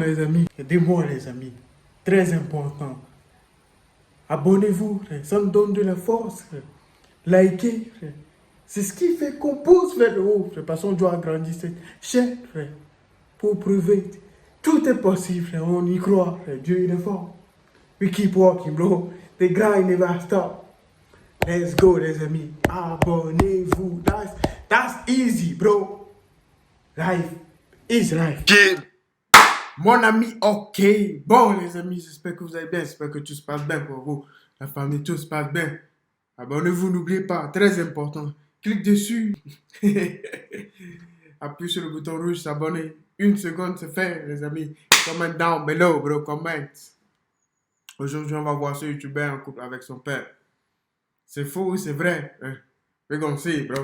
Les amis, aidez-moi les amis, très important. Abonnez-vous, frère. Ça me donne de la force, frère. Likez, frère. C'est ce qui fait qu'on pousse vers le haut, frère. Parce qu'on doit agrandir cette chaîne, frère. Pour prouver. Tout est possible, frère. On y croit, frère. Dieu il est fort. We keep walking, bro. The grind never stop. Let's go, les amis. Abonnez-vous. That's easy, bro. Life is life. Mon ami, ok. Bon, les amis, j'espère que vous allez bien. J'espère que tout se passe bien pour vous. La famille, tout se passe bien. Abonnez-vous, n'oubliez pas. Très important. Clique dessus. Appuie sur le bouton rouge, s'abonner. Une seconde, c'est fait, les amis. Comment down below, bro. Comment. Aujourd'hui, on va voir ce YouTuber en couple avec son père. C'est faux ou c'est vrai? We're gonna see, bro.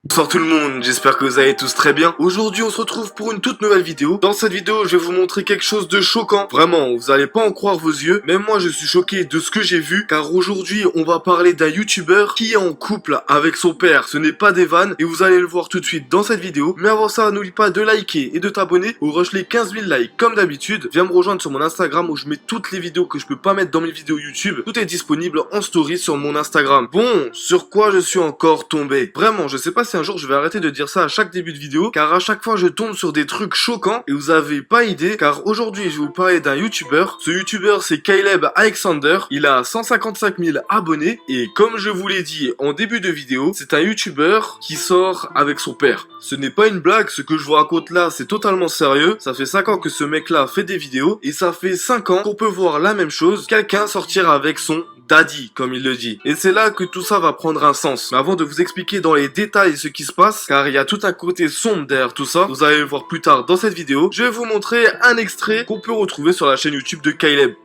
Bonsoir tout le monde, j'espère que vous allez tous très bien. Aujourd'hui on se retrouve pour une toute nouvelle vidéo. Dans cette vidéo je vais vous montrer quelque chose de choquant. Vraiment, vous allez pas en croire vos yeux. Même moi je suis choqué de ce que j'ai vu. Car aujourd'hui on va parler d'un YouTuber qui est en couple avec son père. Ce n'est pas des vannes et vous allez le voir tout de suite dans cette vidéo. Mais avant ça, n'oublie pas de liker et de t'abonner. Au rush les 15 000 likes comme d'habitude. Viens me rejoindre sur mon Instagram où je mets toutes les vidéos que je peux pas mettre dans mes vidéos YouTube. Tout est disponible en story sur mon Instagram. Bon, sur quoi je suis encore tombé? Vraiment, je sais pas si un jour je vais arrêter de dire ça à chaque début de vidéo, car à chaque fois je tombe sur des trucs choquants et vous avez pas idée, car aujourd'hui je vais vous parler d'un YouTuber. Ce YouTuber c'est Caleb Alexander, il a 155 000 abonnés et comme je vous l'ai dit en début de vidéo, c'est un YouTuber qui sort avec son père. Ce n'est pas une blague, ce que je vous raconte là c'est totalement sérieux. Ça fait 5 ans que ce mec là fait des vidéos et ça fait 5 ans qu'on peut voir la même chose, quelqu'un sortir avec son daddy, comme il le dit. Et c'est là que tout ça va prendre un sens. Mais avant de vous expliquer dans les détails ce qui se passe, car il y a tout un côté sombre derrière tout ça, vous allez le voir plus tard dans cette vidéo, je vais vous montrer un extrait qu'on peut retrouver sur la chaîne YouTube de Caleb.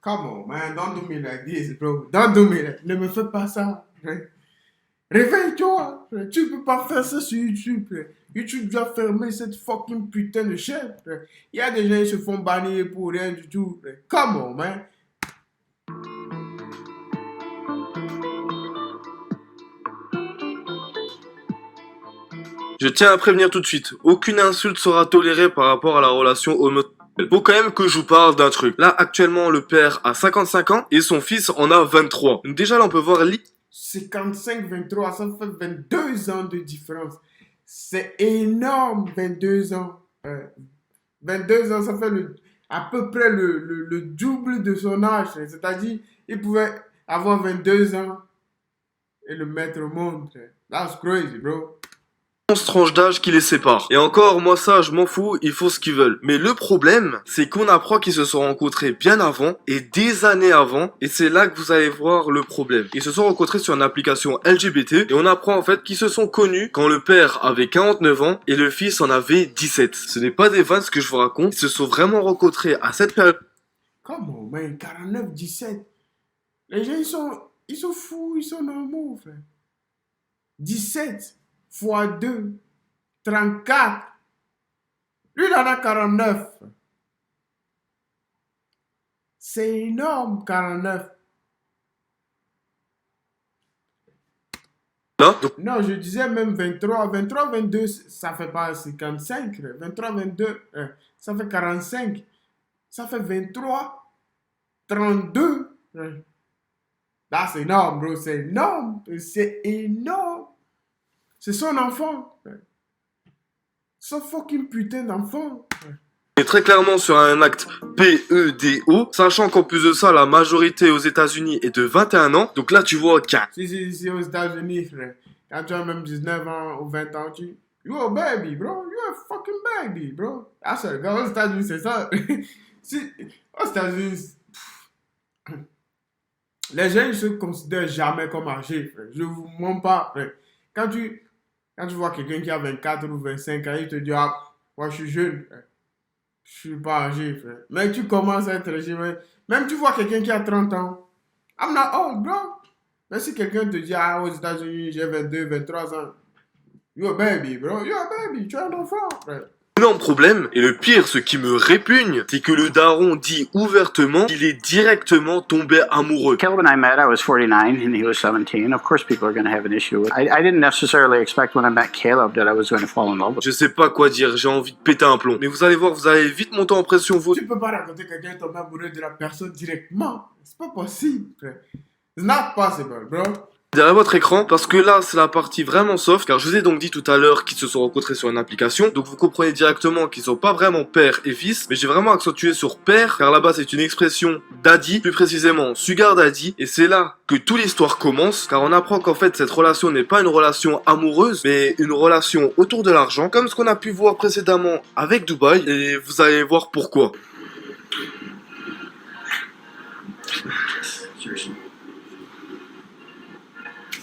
Come on, man, don't do me like this, bro. Don't do me like... Ne me fais pas ça. Réveille-toi. Tu peux pas faire ça sur YouTube. YouTube doit fermer cette fucking putain de chaîne. Il y a des gens qui se font bannir pour rien du tout. Come on, man. Je tiens à prévenir tout de suite, aucune insulte sera tolérée par rapport à la relation homosexuelle. Faut quand même que je vous parle d'un truc. Là, actuellement, le père a 55 ans et son fils en a 23. Donc déjà, là, on peut voir 55, 23, ça fait 22 ans de différence. C'est énorme, 22 ans. 22 ans, ça fait à peu près le double de son âge. C'est-à-dire, il pouvait avoir 22 ans et le mettre au monde. That's crazy, bro. tranches d'âge qui les séparent. Et encore, moi ça, je m'en fous, ils font ce qu'ils veulent. Mais le problème, c'est qu'on apprend qu'ils se sont rencontrés bien avant et des années avant. Et c'est là que vous allez voir le problème. Ils se sont rencontrés sur une application LGBT et on apprend en fait qu'ils se sont connus quand le père avait 49 ans et le fils en avait 17. Ce n'est pas des vannes ce que je vous raconte. Ils se sont vraiment rencontrés à cette période. Come on, man, 49, 17. Les gens, ils sont fous, ils sont normaux, frère. 17 fois 2, 34. Lui, il en a 49. C'est énorme, 49. Là, donc, Non, je disais même 23. 23, 22, ça fait pas 55. 23, 22, ça fait 45. Ça fait 23, 32. Là, c'est énorme, bro. C'est énorme. C'est énorme. C'est son enfant. Son fucking putain d'enfant. est très clairement sur un acte PEDO, sachant qu'en plus de ça, la majorité aux États-Unis est de 21 ans. Donc là, tu vois qu'il y a Si, aux États-Unis, frère. Quand tu as même 19 ans ou 20 ans, you're a baby, bro. You're a fucking baby, bro. Ah, c'est aux États-Unis, c'est ça. Aux États-Unis, les gens ne se considèrent jamais comme âgés, frère. Je vous mens pas, frère. Quand tu vois quelqu'un qui a 24 ou 25 ans, il te dit, ah, moi je suis jeune, frère. Je suis pas âgé, frère. Mais tu commences à être âgé. Même tu vois quelqu'un qui a 30 ans. I'm not old, bro. Mais si quelqu'un te dit, ah, aux États-Unis, j'ai 22, 23 ans. You're a baby, bro. You're a baby. Tu es un enfant, frère. énorme problème, et le pire, ce qui me répugne, c'est que le daron dit ouvertement qu'il est directement tombé amoureux. Caleb and I met, I was 49 and he was 17. Of course people are going to have an issue with it. I didn't necessarily expect when I met Caleb that I was going to fall in love with him. Je sais pas quoi dire, j'ai envie de péter un plomb. Mais vous allez voir, vous allez vite monter en pression, vous. Tu peux pas raconter que quelqu'un est tombé amoureux de la personne directement. C'est pas possible, frère. It's not possible, bro. Derrière votre écran, parce que là c'est la partie vraiment soft, car je vous ai donc dit tout à l'heure qu'ils se sont rencontrés sur une application, donc vous comprenez directement qu'ils sont pas vraiment père et fils, mais j'ai vraiment accentué sur père, car là-bas c'est une expression daddy, plus précisément sugar daddy, et c'est là que toute l'histoire commence, car on apprend qu'en fait cette relation n'est pas une relation amoureuse, mais une relation autour de l'argent, comme ce qu'on a pu voir précédemment avec Dubaï, et vous allez voir pourquoi.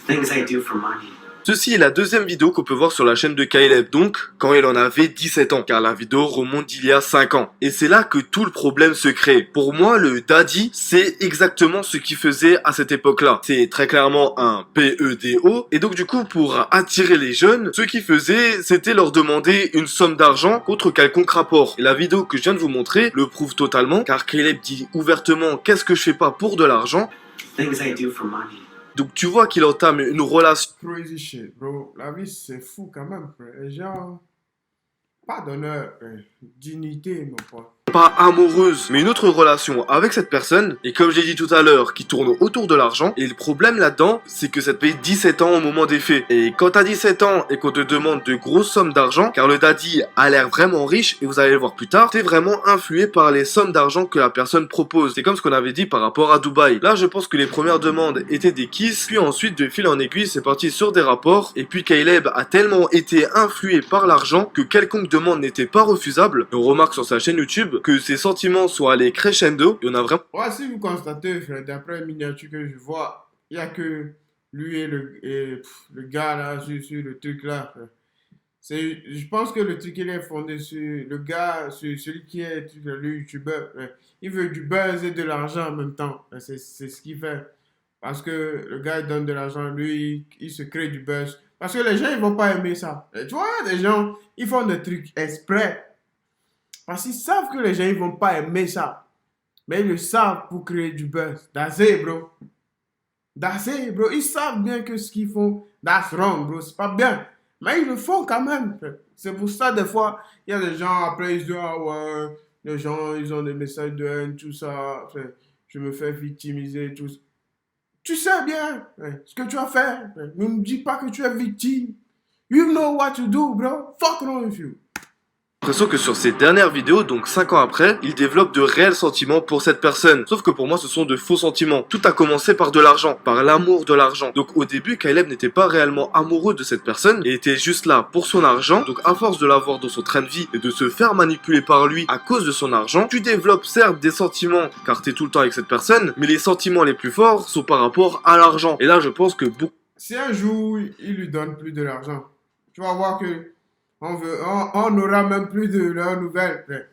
Things I do for money. Ceci est la deuxième vidéo qu'on peut voir sur la chaîne de Caleb, donc quand il en avait 17 ans, car la vidéo remonte d'il y a 5 ans. Et c'est là que tout le problème se crée. Pour moi, le daddy, c'est exactement ce qu'il faisait à cette époque-là. C'est très clairement un PEDO, et donc du coup, pour attirer les jeunes, ce qu'il faisait, c'était leur demander une somme d'argent contre quelconque rapport. Et la vidéo que je viens de vous montrer le prouve totalement, car Caleb dit ouvertement « Qu'est-ce que je fais pas pour de l'argent ?» Things I do for money. Donc tu vois qu'il entame une relation Crazy shit, bro. La vie, c'est fou quand même, frère. Les gens, pas d'honneur, dignité, mon pote. pas amoureuse, mais une autre relation avec cette personne, et comme j'ai dit tout à l'heure, qui tourne autour de l'argent, et le problème là-dedans, c'est que ça te paye 17 ans au moment des faits. Et quand t'as 17 ans et qu'on te demande de grosses sommes d'argent, car le daddy a l'air vraiment riche, et vous allez le voir plus tard, t'es vraiment influé par les sommes d'argent que la personne propose. C'est comme ce qu'on avait dit par rapport à Dubaï. Là, je pense que les premières demandes étaient des kisses, puis ensuite, de fil en aiguille, c'est parti sur des rapports, et puis Caleb a tellement été influé par l'argent que quelconque demande n'était pas refusable. Et on remarque sur sa chaîne YouTube que ses sentiments sont allés crescendo, et on a vraiment... Ouais, si vous constatez, frère, d'après une miniature que je vois, il n'y a que lui et le gars là, sur le truc là, frère. Je pense que le truc il est fondé sur le gars, sur celui qui est le youtubeur. Frère. Il veut du buzz et de l'argent en même temps. C'est ce qu'il fait. Parce que le gars il donne de l'argent, lui, il se crée du buzz. Parce que les gens, ils vont pas aimer ça. Et tu vois, les gens, ils font des trucs exprès. Parce qu'ils savent que les gens, ils vont pas aimer ça. Mais ils le savent pour créer du buzz. That's it, bro. That's it, bro. Ils savent bien que ce qu'ils font, that's wrong, bro. C'est pas bien. Mais ils le font quand même. C'est pour ça, des fois, il y a des gens, après, ils se disent, ah ouais, les gens, ils ont des messages de haine, tout ça. Enfin, je me fais victimiser, tout ça. Tu sais bien ce que tu as fait. Ne me dis pas que tu es victime. You know what to do, bro. Fuck wrong with you. l'impression que sur ces dernières vidéos, donc 5 ans après, il développe de réels sentiments pour cette personne. Sauf que pour moi, ce sont de faux sentiments. Tout a commencé par de l'argent, par l'amour de l'argent. Donc au début, Caleb n'était pas réellement amoureux de cette personne, il était juste là pour son argent. Donc à force de l'avoir dans son train de vie et de se faire manipuler par lui à cause de son argent, tu développes certes des sentiments car t'es tout le temps avec cette personne, mais les sentiments les plus forts sont par rapport à l'argent. Et là, je pense que beaucoup... Si un jour, il lui donne plus de l'argent, tu vas voir que on n'aura même plus de leurs nouvelles.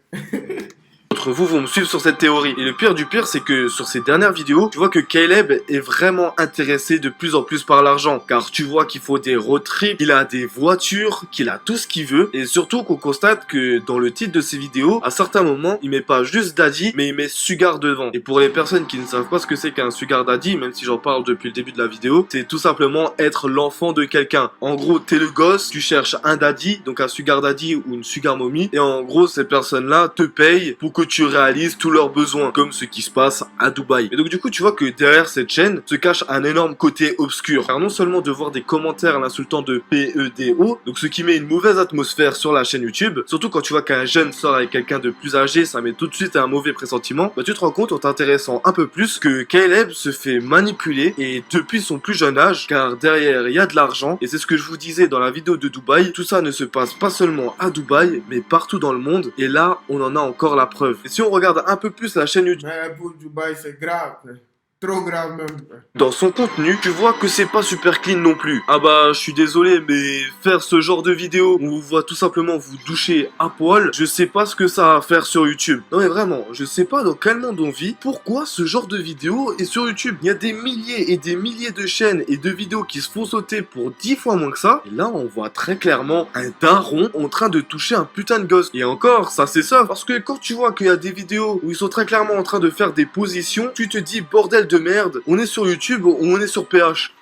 D'entre vous vont me suivre sur cette théorie. Et le pire du pire, c'est que sur ces dernières vidéos, tu vois que Caleb est vraiment intéressé de plus en plus par l'argent. Car tu vois qu'il faut des road trips, qu'il a des voitures, qu'il a tout ce qu'il veut. Et surtout qu'on constate que dans le titre de ces vidéos, à certains moments, il met pas juste daddy, mais il met sugar devant. Et pour les personnes qui ne savent pas ce que c'est qu'un sugar daddy, même si j'en parle depuis le début de la vidéo, c'est tout simplement être l'enfant de quelqu'un. En gros, t'es le gosse, tu cherches un daddy, donc un sugar daddy ou une sugar mommy. Et en gros, ces personnes-là te payent pour que tu réalises tous leurs besoins, comme ce qui se passe à Dubaï. Et donc du coup, tu vois que derrière cette chaîne se cache un énorme côté obscur. Car non seulement de voir des commentaires l'insultant de PEDO, donc ce qui met une mauvaise atmosphère sur la chaîne YouTube, surtout quand tu vois qu'un jeune sort avec quelqu'un de plus âgé, ça met tout de suite un mauvais pressentiment, bah tu te rends compte en t'intéressant un peu plus que Caleb se fait manipuler et depuis son plus jeune âge, car derrière il y a de l'argent, et c'est ce que je vous disais dans la vidéo de Dubaï, tout ça ne se passe pas seulement à Dubaï, mais partout dans le monde, et là, on en a encore la preuve. Et si on regarde un peu plus la chaîne YouTube... Mais pour Dubaï, c'est grave. trop grave même, frère. Dans son contenu, tu vois que c'est pas super clean non plus. Ah bah, je suis désolé, mais faire ce genre de vidéo où on voit tout simplement vous doucher à poil, je sais pas ce que ça a à faire sur YouTube. Non mais vraiment, je sais pas dans quel monde on vit, pourquoi ce genre de vidéo est sur YouTube. Il y a des milliers et des milliers de chaînes et de vidéos qui se font sauter pour 10 fois moins que ça. Et là, on voit très clairement un daron en train de toucher un putain de gosse. Et encore, ça c'est ça, parce que quand tu vois qu'il y a des vidéos où ils sont très clairement en train de faire des positions, tu te dis bordel de merde, on est sur YouTube ou on est sur PH.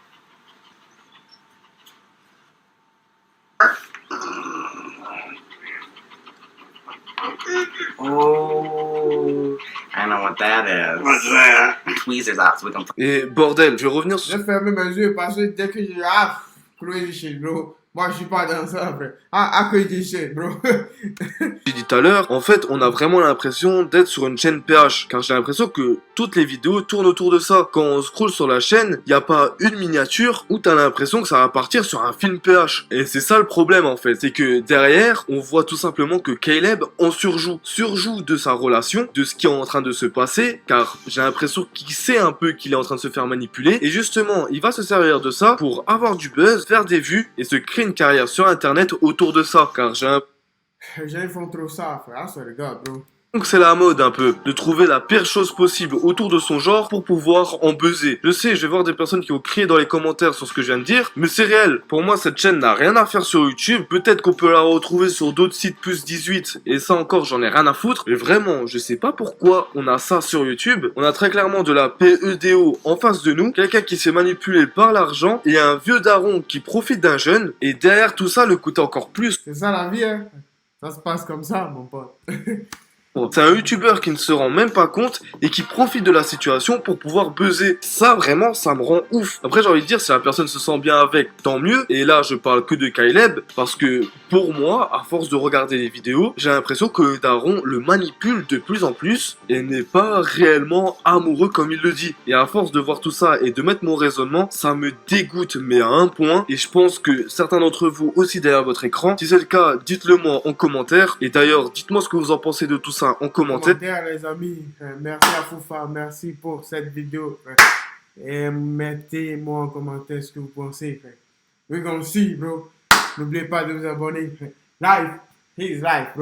Oh, I know what that is. What's that? Tweezers out so we can. Et bordel, je vais revenir sur... J'ai fermé mes yeux parce que dès que j'ai crazy shit, bro. Moi, je suis pas dans ça, frère. Crazy shit, bro. J'ai dit tout à l'heure, en fait, on a vraiment l'impression d'être sur une chaîne PH, car j'ai l'impression que toutes les vidéos tournent autour de ça. Quand on scrolle sur la chaîne, il n'y a pas une miniature où t'as l'impression que ça va partir sur un film PH. Et c'est ça le problème, en fait, c'est que derrière, on voit tout simplement que Caleb en surjoue de sa relation, de ce qui est en train de se passer, car j'ai l'impression qu'il sait un peu qu'il est en train de se faire manipuler, et justement, il va se servir de ça pour avoir du buzz, faire des vues, et se créer une carrière sur internet autour de ça, car j'ai un... Les gens font trop ça, frère. Ça regarde, bro. Donc c'est la mode un peu, de trouver la pire chose possible autour de son genre pour pouvoir en buzzer. Je sais, je vais voir des personnes qui vont crier dans les commentaires sur ce que je viens de dire, mais c'est réel. Pour moi, cette chaîne n'a rien à faire sur YouTube. Peut-être qu'on peut la retrouver sur d'autres sites plus 18, et ça encore, j'en ai rien à foutre. Mais vraiment, je sais pas pourquoi on a ça sur YouTube. On a très clairement de la PEDO en face de nous, quelqu'un qui s'est manipulé par l'argent, et un vieux daron qui profite d'un jeune, et derrière tout ça, le coûte encore plus. C'est ça la vie, hein. Ça se passe comme ça, mon pote. C'est un youtubeur qui ne se rend même pas compte et qui profite de la situation pour pouvoir buzzer. Ça vraiment, ça me rend ouf. Après j'ai envie de dire, si la personne se sent bien avec, tant mieux. Et là je parle que de Caleb, parce que pour moi, à force de regarder les vidéos, j'ai l'impression que le daron le manipule de plus en plus et n'est pas réellement amoureux comme il le dit. Et à force de voir tout ça et de mettre mon raisonnement, ça me dégoûte mais à un point. Et je pense que certains d'entre vous aussi derrière votre écran, si c'est le cas, dites-le moi en commentaire. Et d'ailleurs, dites-moi ce que vous en pensez de tout ça en commentaire. Les amis, merci à Foufa, merci pour cette vidéo. Et mettez-moi en commentaire ce que vous pensez. We're gonna see, bro. N'oubliez pas de vous abonner. Life is life, bro.